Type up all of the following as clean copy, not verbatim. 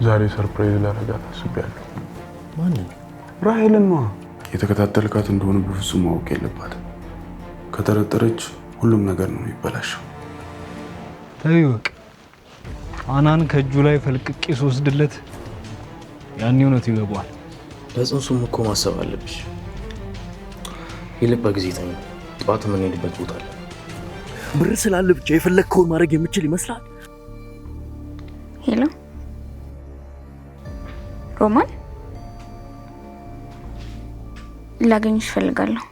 ዛሬ ሰርፕራይዝ ላደርጋት አስቤያለሁ። ማንን? ራሔልን ነው። የተከታተልካት እንደሆነ በፍጹም ማወቅ የለባትም። ከጠረጠረች ሁሉም ነገር ነው የሚበላሸው። ተይወቅ አናን ከእጁ ላይ ፈልቅቄ ስወስድለት ያኔ እውነቱ ይገባዋል። ለጽንሱም እኮ ማሰብ አለብሽ። ይልቅ በጊዜ ተኝ። ጠዋት የምንሄድበት ቦታ አለ። ብር ስላለ ብቻ የፈለግከውን ማድረግ የምችል ይመስላል? ሄሎ ሮማን፣ ላገኝሽ እፈልጋለሁ።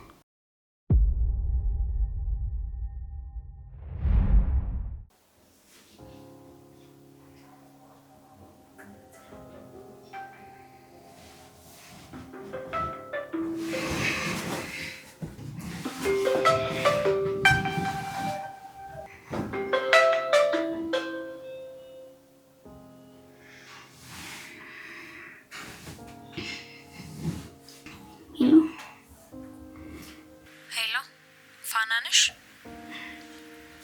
ሄሎ ፋና ነሽ?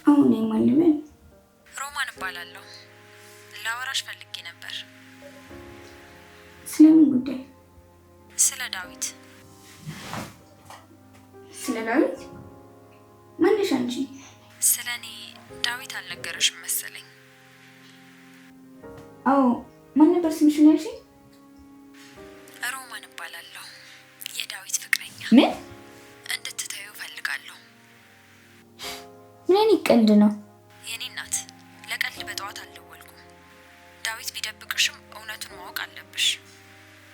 አሁን ማልበል ሮማን እባላለሁ። ላወራሽ ፈልጌ ነበር። ስለምን ጉዳይ? ስለ ዳዊት። ስለ ዳዊት? ማንሽ አንቺ? ስለ እኔ ዳዊት አልነገረሽም መሰለኝ። አዎ፣ ማን ነበር ስምሽ ነው ያልሽኝ? ሮማን እባላለሁ፣ የዳዊት ፍቅረኛ። ምን? እንድትተዩ ፈልጋለሁ። ምን አይነት ቀልድ ነው? የኔ እናት፣ ለቀልድ በጠዋት አልደወልኩም። ዳዊት ቢደብቅሽም እውነቱን ማወቅ አለብሽ።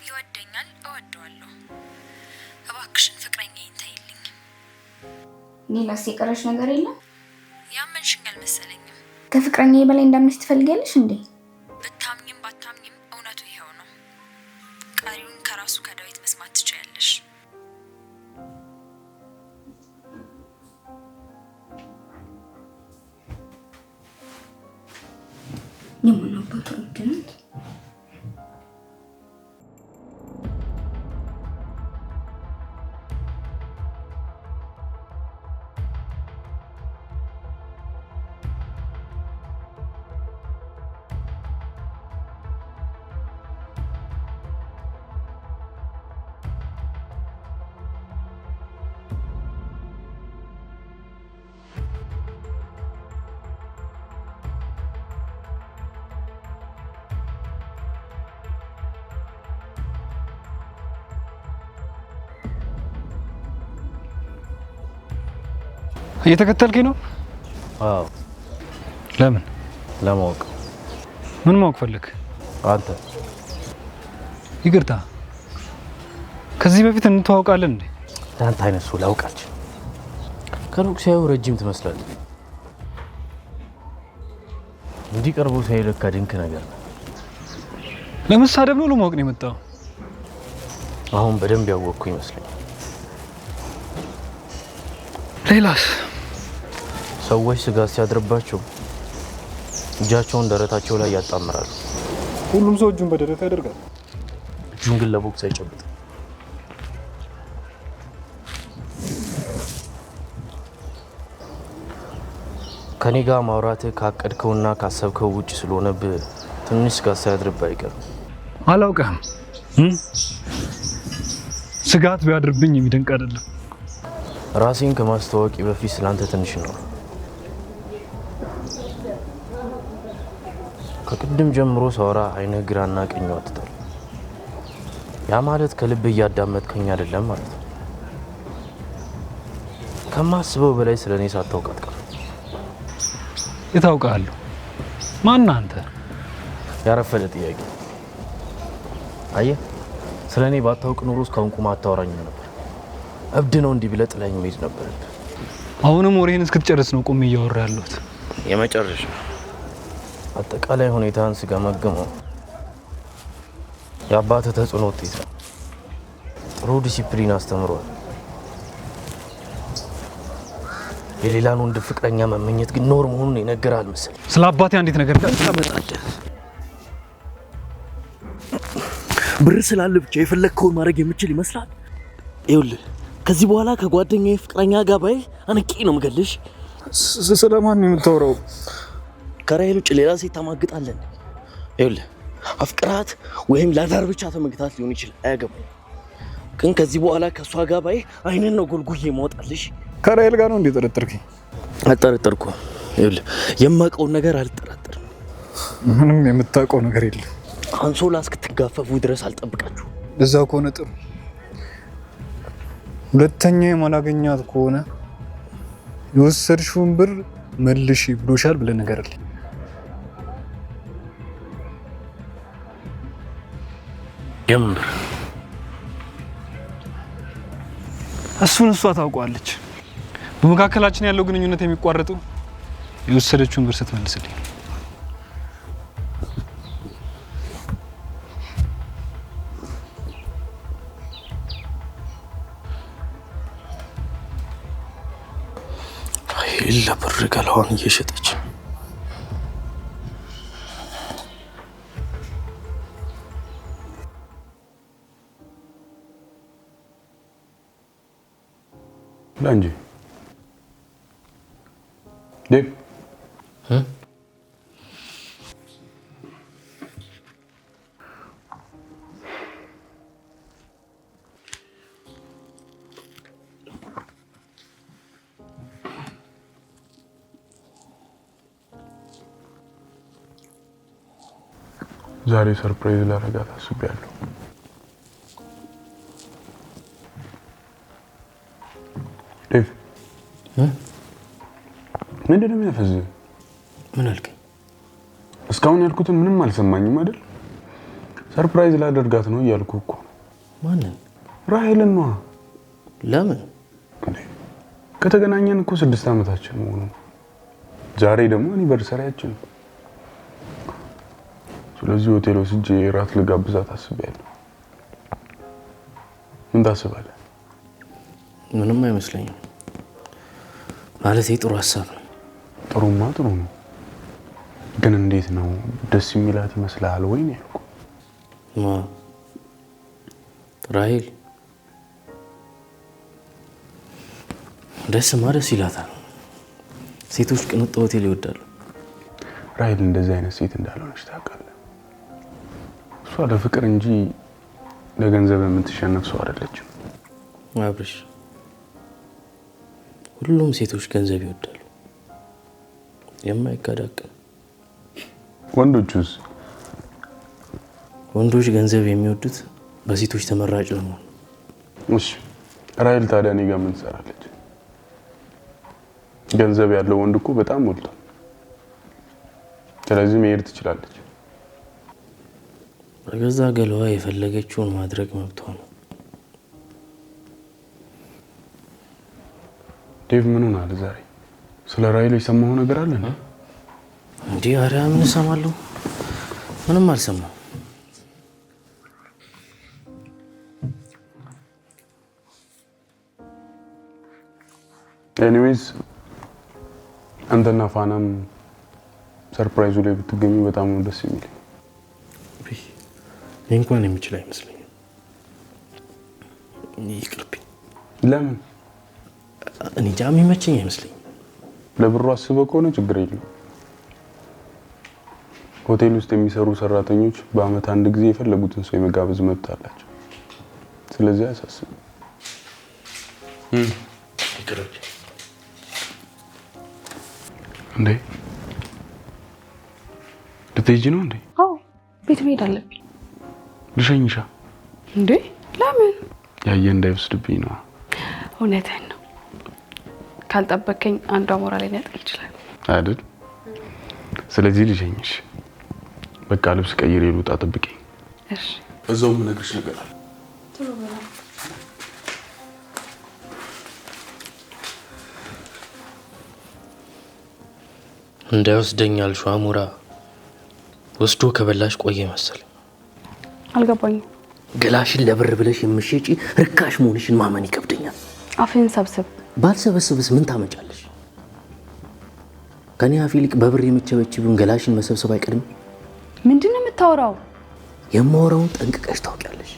ይወደኛል፣ እወደዋለሁ። እባክሽን ፍቅረኛዬን ተይልኝ። ሌላስ የቀረሽ ነገር የለም? ያመንሽኝ አልመሰለኝም። ከፍቅረኛዬ በላይ እንዳምንሽ ትፈልጊያለሽ እንዴ? ብታምኝም ባታምኝም እውነቱ ይሄው ነው። ቀሪውን ከራሱ ከዳዊት መስማት ትችያለሽ። የማን አባቷ ልጅ? እየተከተልከኝ ነው? አዎ። ለምን? ለማወቅ። ምን ማወቅ ፈልግ? አንተ ይቅርታ፣ ከዚህ በፊት እንተዋውቃለን እንዴ? ለአንተ አይነት ሰው ላውቃችን። ከሩቅ ሲያዩ ረጅም ትመስላለህ። እንዲቀርቡ ሲያዩ ለካ ድንቅ ነገር ነው። ለመሳደብ ነው ለማወቅ ነው የመጣው? አሁን በደንብ ያወቅኩ ይመስለኛል። ሌላስ? ሰዎች ስጋት ሲያድርባቸው እጃቸውን ደረታቸው ላይ ያጣምራሉ። ሁሉም ሰው እጁን በደረቱ ያደርጋል። እጁን ግን ለቦክስ አይጨብጥም። ከኔ ጋር ማውራትህ ካቀድከውና ካሰብከው ውጭ ስለሆነብህ ትንሽ ስጋት ሳያድርብህ አይቀርም። አላውቅህም። ስጋት ቢያድርብኝ የሚደንቅ አይደለም። ራሴን ከማስተዋወቂ በፊት ስላንተ ትንሽ ነው። ከቅድም ጀምሮ ሳወራ አይንህ ግራና ቀኝ ወጥቷል። ያ ማለት ከልብ እያዳመጥከኝ አይደለም ማለት ነው። ከማስበው በላይ ስለኔ ሳታውቅ አትቀርም። የታውቃለሁ። ማን አንተ? ያረፈደ ጥያቄ። አየህ፣ ስለኔ ባታውቅ ኖሮ እስካሁን ቁማ አታወራኝ ነበር። እብድ ነው እንዲህ ብለህ ጥለኸኝ መሄድ ነበረብህ። አሁንም ወሬህን እስክትጨርስ ነው ቆሜ እያወራ ያለሁት። የመጨረሻ አጠቃላይ ሁኔታን ስገመግመው የአባትህ ተጽዕኖ ውጤት ነው። ጥሩ ዲሲፕሊን አስተምሯል። የሌላን ወንድ ፍቅረኛ መመኘት ግን ኖር መሆኑን ይነገራል መሰለኝ። ስለ አባቴ አንዲት ነገር ታመጣለህ። ብር ስላለ ብቻ የፈለግከውን ማድረግ የምችል ይመስላል? ይኸውልህ ከዚህ በኋላ ከጓደኛዬ ፍቅረኛ ጋር ባይ አንቄ ነው የምገልሽ። ስለማን ነው የምታወራው? ከራሔል ውጭ ሌላ ሴት ታማግጣለን? ይኸውልህ አፍቅራት ወይም ለዳር ብቻ ተመግታት ሊሆን ይችላል፣ አያገባኝ። ግን ከዚህ በኋላ ከሷ ጋር ባይ አይነን ነው ጎልጉዬ ማውጣልሽ። ከራይል ጋር ነው እንዴ ጠረጠርከኝ? አልጠረጠርኩም። ይኸውልህ የማውቀውን ነገር አልጠራጠርም። ምንም የምታውቀው ነገር የለም። አንሶላ እስክትጋፈፉ ድረስ አልጠብቃችሁ። እዛ ከሆነ ጥሩ። ሁለተኛ የማላገኛት ከሆነ የወሰድሽውን ብር መልሽ ብሎሻል ብለህ ንገርልኝ። የምር እሱን እሷ ታውቀዋለች። በመካከላችን ያለው ግንኙነት የሚቋረጠው የወሰደችውን ብር ስትመልስልኝ። ለብር ገላዋን እየሸጠች ላንጂ ዴቭ ዛሬ ሰርፕራይዝ ላደርጋት አስቤያለሁ። ዴቭ ምንድን ነው የሚያፈዝህ? ምን አልከኝ? እስካሁን ያልኩትን ምንም አልሰማኝም አይደል? ሰርፕራይዝ ላደርጋት ነው እያልኩ እኮ። ማንን? ራሄልን ነዋ። ለምን? ከተገናኘን እኮ 6 ዓመታችን መሆኑ። ዛሬ ደግሞ አኒቨርሰሪያችን። ስለዚህ ሆቴል ወስጄ ራት ልጋብዛት አስቤያለሁ። ምን ታስባለህ? ምንም አይመስለኝም። ማለት ጥሩ ሀሳብ ነው። ጥሩማ ጥሩ ነው፣ ግን እንዴት ነው ደስ የሚላት ይመስልሃል ወይ ነው ያልኩህ። ራሄል ደስማ ደስ ይላታል። ሴቶች ቅንጡ ሆቴል ይወዳሉ። ራሄል እንደዚህ አይነት ሴት እንዳልሆነች ታውቃለህ። እሷ ለፍቅር እንጂ ለገንዘብ የምትሸነፍ ሰው አይደለችም። አብርሽ፣ ሁሉም ሴቶች ገንዘብ ይወዳሉ። የማይካዳቅ ወንዶቹስ? ወንዶች ገንዘብ የሚወዱት በሴቶች ተመራጭ ነው። እሺ ራሄል ታዲያ እኔ ጋር ምን ትሰራለች? ገንዘብ ያለው ወንድ እኮ በጣም ሞልቷል። ስለዚህ መሄድ ትችላለች። በገዛ ገለዋ የፈለገችውን ማድረግ መብቷ ነው። ዴቭ ምን ሆናል ዛሬ? ስለ ራሄል የሰማኸው ነገር አለ እንዴ? እንዴ ኧረ ምን እሰማለሁ? ምንም አልሰማሁም። ኤኒዌይስ አንተና ፋናም ሰርፕራይዙ ላይ ብትገኙ በጣም ነው ደስ የሚል። እንኳን የሚችል አይመስለኝም። ይቅርብኝ። ለምን? እኔ እንጃ የሚመቸኝ አይመስለኝም። ለብሩ አስበህ ከሆነ ችግር የለውም። ሆቴል ውስጥ የሚሰሩ ሰራተኞች በአመት አንድ ጊዜ የፈለጉትን ሰው የመጋበዝ መብት አላቸው። ስለዚህ አያሳስብም። ይቅርብኝ። እንዴ ልትሄጂ ነው እንዴ? አዎ ቤት መሄድ አለብኝ። ልሸኝሻ። እንዴ ለምን? ያየ እንዳይወስድብኝ ነው። እውነትህን ነው። ካልጠበቀኝ አንዷ አሞራ ላይ ሊያጠል ይችላል አይደል? ስለዚህ ልሸኝሽ። በቃ ልብስ ቀይሬ ልውጣ፣ ጠብቂኝ። እሺ። እዛውም እነግርሽ ነገር አለ። እንዳይወስደኛል ሸዋሙራ ወስዶ ከበላሽ ቆየ መሰለኝ። አልገባኝም። ገላሽን ለብር ብለሽ የምትሸጪ ርካሽ መሆንሽን ማመን ይከብደኛል። አፍህን ሰብስብ። ባልሰበስብስ ምን ታመጫለሽ? ከኔ አፍ ይልቅ በብር የምትቸበችቢውን ገላሽን መሰብሰብ አይቀድም? ምንድን ነው የምታወራው? የማወራውን ጠንቅቀሽ ታውቂያለሽ።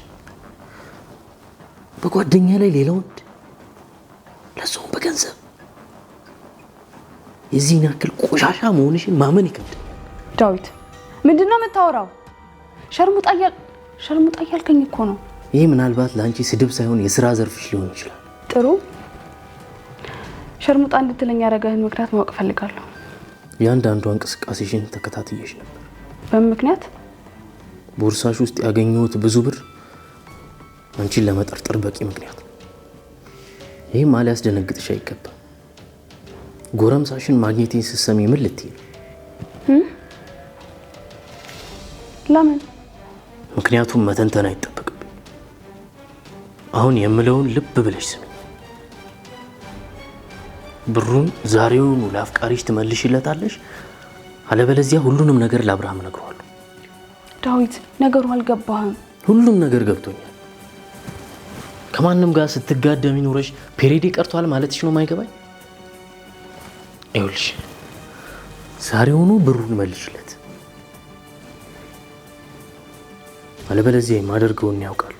በጓደኛ ላይ ሌላ ወንድ፣ ለዛውም በገንዘብ የዚህን ያክል ቆሻሻ መሆንሽን ማመን ይከብዳል። ዳዊት ምንድን ነው የምታወራው? ሸርሙጣ እያልከኝ እኮ ነው። ይሄ ምናልባት ለአንቺ ስድብ ሳይሆን የሥራ ዘርፍሽ ሊሆን ይችላል። ጥሩ ሸርሙጣ እንድትለኝ ያደረገህን ምክንያት ማወቅ ፈልጋለሁ። ያንዳንዷ እንቅስቃሴሽን ተከታትዬሽ ነበር። በምን ምክንያት? ቦርሳሽ ውስጥ ያገኘሁት ብዙ ብር አንቺን ለመጠርጠር በቂ ምክንያት ነው። ይሄ ማለት ያስደነግጥሽ አይገባም። ጎረምሳሽን ማግኘቴን ስትሰሚ ምን ልትይ ነው? ለምን? ምክንያቱም መተንተን አይጠበቅብኝ። አሁን የምለውን ልብ ብለሽ ስሚ። ብሩን ዛሬውኑ ለአፍቃሪሽ ትመልሽለታለሽ፣ አለበለዚያ ሁሉንም ነገር ለአብርሃም እነግረዋለሁ። ዳዊት ነገሩ አልገባህም። ሁሉም ነገር ገብቶኛል። ከማንም ጋር ስትጋደሚ ኖረሽ ፔሬዲ ቀርቷል ማለትሽ ነው የማይገባኝ? ይኸውልሽ ዛሬውኑ ብሩን መልሽለት፣ አለበለዚያ የማደርገውን ያውቃሉ።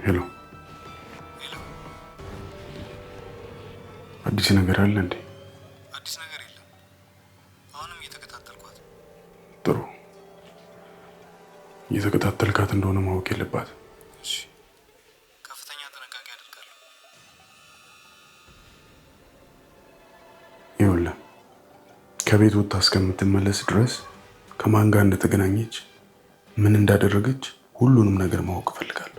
ሄሎ፣ አዲስ ነገር አለ እንዴ? አዲስ ነገር የለም። አሁንም እየተከታተልኳት። ጥሩ። እየተከታተልካት እንደሆነ ማወቅ የለባት። እሺ፣ ከፍተኛ ጥንቃቄ አድርጋለሁ። ይኸውልህ ከቤት ወጥታ እስከምትመለስ ድረስ ከማን ጋር እንደተገናኘች፣ ምን እንዳደረገች ሁሉንም ነገር ማወቅ እፈልጋለሁ።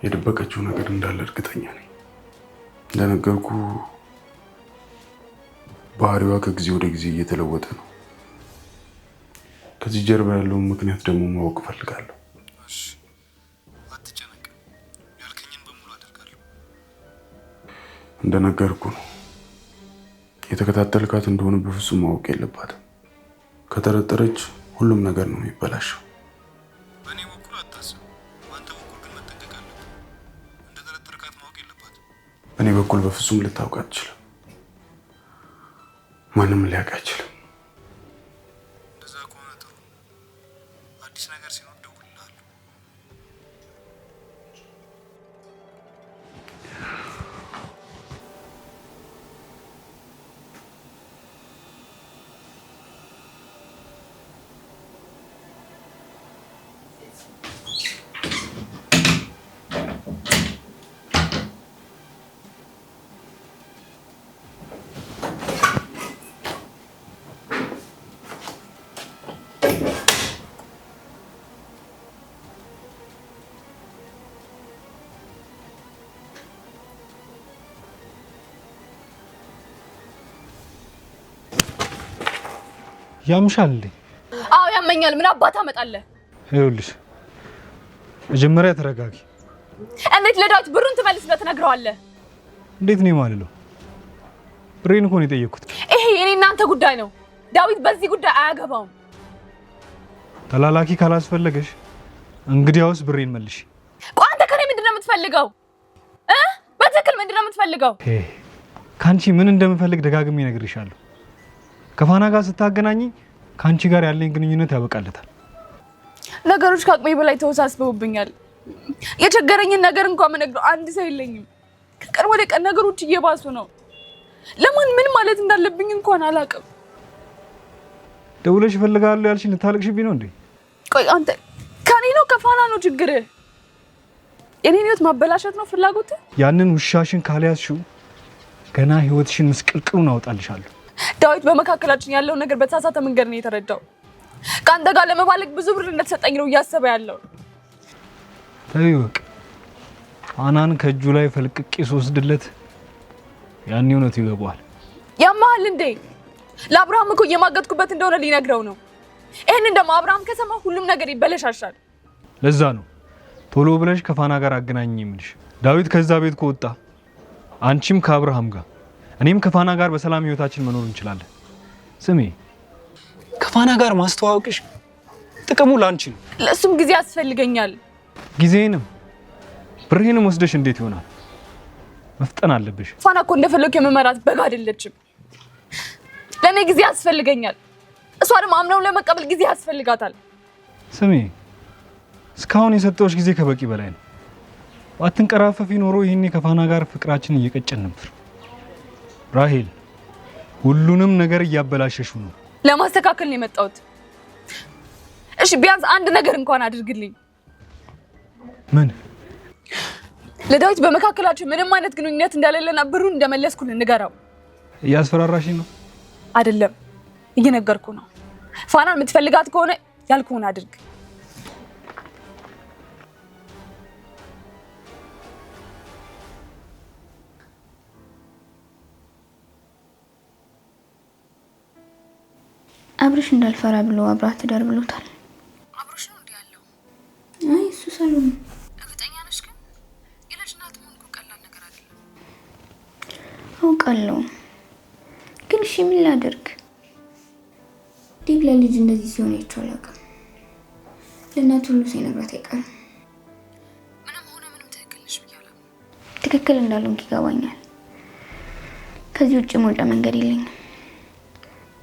የደበቀችው ነገር እንዳለ እርግጠኛ ነኝ። እንደነገርኩ ባህሪዋ ከጊዜ ወደ ጊዜ እየተለወጠ ነው። ከዚህ ጀርባ ያለውን ምክንያት ደግሞ ማወቅ እፈልጋለሁ። እሺ፣ አትጨነቅ። ያልከኝን በሙሉ አደርጋለሁ። እንደነገርኩ ነው። የተከታተልካት እንደሆነ በፍጹም ማወቅ የለባትም። ከጠረጠረች ሁሉም ነገር ነው የሚበላሸው። በእኔ በኩል በፍጹም ልታውቅ አትችልም። ማንም ሊያውቅ አይችልም። እንደዛ ከሆነ ጥሩ። አዲስ ነገር ሲኖር እደውልልሃለሁ። ያምሻል እንዴ? አዎ ያመኛል። ምን አባታ አመጣለህ? ይኸውልሽ መጀመሪያ ተረጋጊ። እንዴት ለዳዊት ብሩን ትመልስለት ትነግረዋለህ? እንዴት ነው የማልለው? ብሬን እኮ ነው የጠየኩት። ይሄ የኔ እናንተ ጉዳይ ነው። ዳዊት በዚህ ጉዳይ አያገባውም። ተላላኪ ካላስፈለገሽ እንግዲያውስ ብሬን መልሽ። ቆይ አንተ ከኔ ምንድነው የምትፈልገው? በትክክል ምንድነው የምትፈልገው? ካንቺ ምን እንደምፈልግ ደጋግሜ እነግርሻለሁ። ከፋና ጋር ስታገናኝ ካንቺ ጋር ያለኝ ግንኙነት ያበቃለታል። ነገሮች ከአቅሜ በላይ ተወሳስበውብኛል። የቸገረኝን ነገር እንኳን መነግረው አንድ ሰው የለኝም። ከቀን ወደ ቀን ነገሮች እየባሱ ነው። ለማን ምን ማለት እንዳለብኝ እንኳን አላውቅም። ደውለሽ እፈልጋለሁ ያልሽኝ ልታለቅሽብኝ ነው እንዴ? ቆይ አንተ ከኔ ነው ከፋና ነው ችግርህ? የኔን ህይወት ማበላሸት ነው ፍላጎትህ? ያንን ውሻሽን ካልያዝሽው ገና ህይወትሽን ምስቅልቅሉን አወጣልሻለሁ። ዳዊት በመካከላችን ያለው ነገር በተሳሳተ መንገድ ነው የተረዳው። ከአንተ ጋር ለመባለግ ብዙ ብር እንደተሰጠኝ ነው እያሰበ ያለው። ተይ በቃ ፋናን ከእጁ ላይ ፈልቅቄ ስወስድለት ያኔ እውነቱ ይገባዋል። ያማሃል እንዴ? ለአብርሃም እኮ እየማገጥኩበት እንደሆነ ሊነግረው ነው። ይሄንን ደግሞ አብርሃም ከሰማ ሁሉም ነገር ይበለሻሻል። ለዛ ነው ቶሎ ብለሽ ከፋና ጋር አገናኝ የምልሽ። ዳዊት ከዛ ቤት ከወጣ አንቺም ከአብርሃም ጋር እኔም ከፋና ጋር በሰላም ህይወታችን መኖር እንችላለን። ስሚ፣ ከፋና ጋር ማስተዋወቅሽ ጥቅሙ ላንቺ ነው። ለሱም ጊዜ ያስፈልገኛል። ጊዜንም ብሬንም ወስደሽ እንዴት ይሆናል? መፍጠን አለብሽ። ፋና እኮ እንደፈለኩ የመመራት በግ አይደለችም። ለኔ ጊዜ ያስፈልገኛል። እሷ ደግሞ አምነው ለመቀበል ጊዜ ያስፈልጋታል። ስሚ፣ እስካሁን የሰጠሁሽ ጊዜ ከበቂ በላይ ነው። ባትንቀራፈፊ ኖሮ ይሄኔ ከፋና ጋር ፍቅራችን እየቀጨን ነበር። ራሄል፣ ሁሉንም ነገር እያበላሸሹ ነው። ለማስተካከል ነው የመጣሁት። እሺ ቢያንስ አንድ ነገር እንኳን አድርግልኝ። ምን? ለዳዊት በመካከላችሁ ምንም አይነት ግንኙነት እንደሌለና ብሩን እንደመለስኩልህ ንገረው። እያስፈራራሽኝ ነው? አይደለም፣ እየነገርኩ ነው። ፋናን የምትፈልጋት ከሆነ ያልኩህን አድርግ። አብርሽ እንዳልፈራ ብሎ አብራት ትዳር ብሎታል። አብሮሽ ነው እንዴ ያለው? አይ እሱ ሰሎን። እርግጠኛ ነሽ ግን? የልጅ እናት መሆን እኮ ቀላል ነገር አይደለም። አውቃለሁ፣ ግን እሺ ምን ላድርግ? ዲብ ለልጅ እንደዚህ ሲሆን አይቼው አላውቅም። ለእናቱ ሁሉ ሳይነግራት አይቀርም። ምንም ሆነ ምንም ትክክል ነሽ ብያለሁ። ትክክል እንዳልሆንክ ይገባኛል። ከዚህ ውጭ መውጫ መንገድ የለኝም።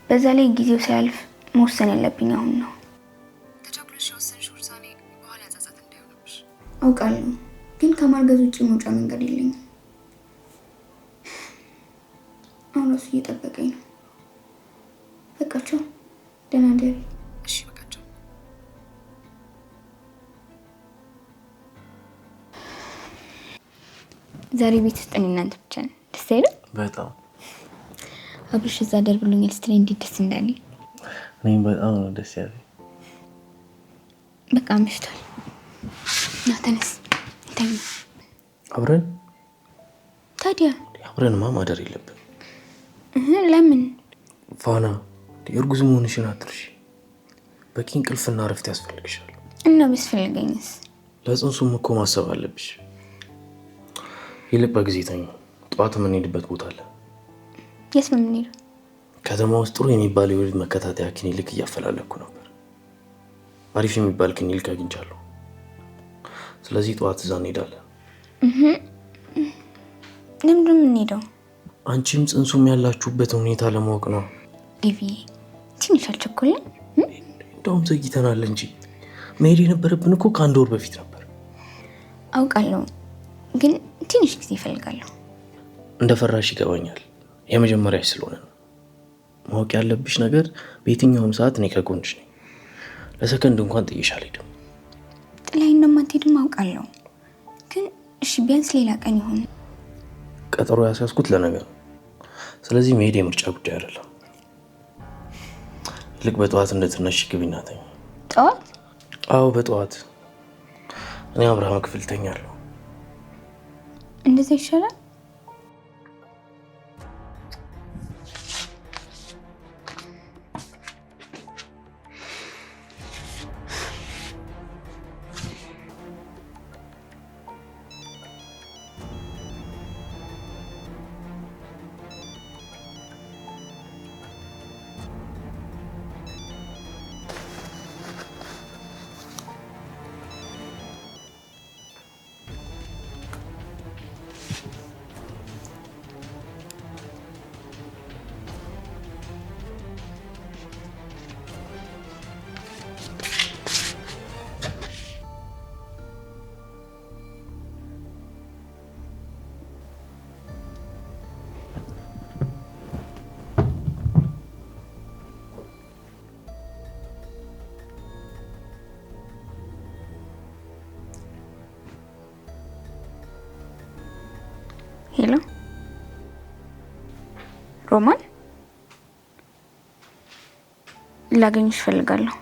በዛ ላይ ጊዜው ሳያልፍ መወሰን ያለብኝ አሁን ነው። ተቻኩለሽ የወሰንሽው ውሳኔ በኋላ ጸጸት እንዳይሆንብሽ አውቃለሁ፣ ግን ከማርገዝ ውጭ መውጫ መንገድ የለኝም። አሁን እሱ እየጠበቀኝ ነው። በቃቸው፣ ደህና ደሪ። እሺ በቃቸው። ዛሬ ቤት ውስጥ እኔ እናንተ ብቻ ነን። ደስ አይልም? በጣም አብርሽ እዛ ደር ብሎኛል ስትለኝ እንዴት ደስ እንዳለኝ። እኔም በጣም ነው ደስ ያለኝ። በቃ መሽቷል። ና ተነስ፣ እንተኛ። አብረን? ታዲያ አብረንማ ማደር የለብን። ለምን? ፋና፣ የእርጉዝ መሆንሽን አትርሺ። በቂ እንቅልፍና እረፍት ያስፈልግሻል። እና ቢያስፈልገኝስ? ለጽንሱም እኮ ማሰብ አለብሽ። ይልቅ በጊዜ ተኝ። ጠዋት የምንሄድበት ቦታ አለ። የት ነው የምንሄደው? ከተማ ውስጥ ጥሩ የሚባል የወሊድ መከታተያ ክሊኒክ እያፈላለኩ ነበር። አሪፍ የሚባል ክሊኒክ አግኝቻለሁ። ስለዚህ ጠዋት እዛ እንሄዳለን። ለምንድን ነው የምንሄደው? አንቺም ጽንሱም ያላችሁበትን ሁኔታ ለማወቅ ነው። ዲቪ፣ ትንሽ አልቸኮልም? እንደውም ዘግይተናል እንጂ መሄድ የነበረብን እኮ ከአንድ ወር በፊት ነበር። አውቃለሁ፣ ግን ትንሽ ጊዜ እፈልጋለሁ። እንደ ፈራሽ ይገባኛል። የመጀመሪያሽ ስለሆነ ነው። ማወቅ ያለብሽ ነገር በየትኛውም ሰዓት እኔ ከጎንሽ ነኝ። ለሰከንድ እንኳን ጥዬሽ አልሄድም። ጥላይ እንደማትሄድም አውቃለሁ፣ ግን እሺ ቢያንስ ሌላ ቀን ይሁን። ቀጠሮ ያስያዝኩት ለነገ ነው። ስለዚህ መሄድ የምርጫ ጉዳይ አይደለም። ይልቅ በጠዋት እንደተነሽ ግቢና ተኝ። ጠዋት? አዎ በጠዋት። እኔ አብርሃም ክፍል ተኛለሁ። እንደዛ ይሻላል። ሄሎ ሮማን፣ ላገኝሽ እፈልጋለሁ።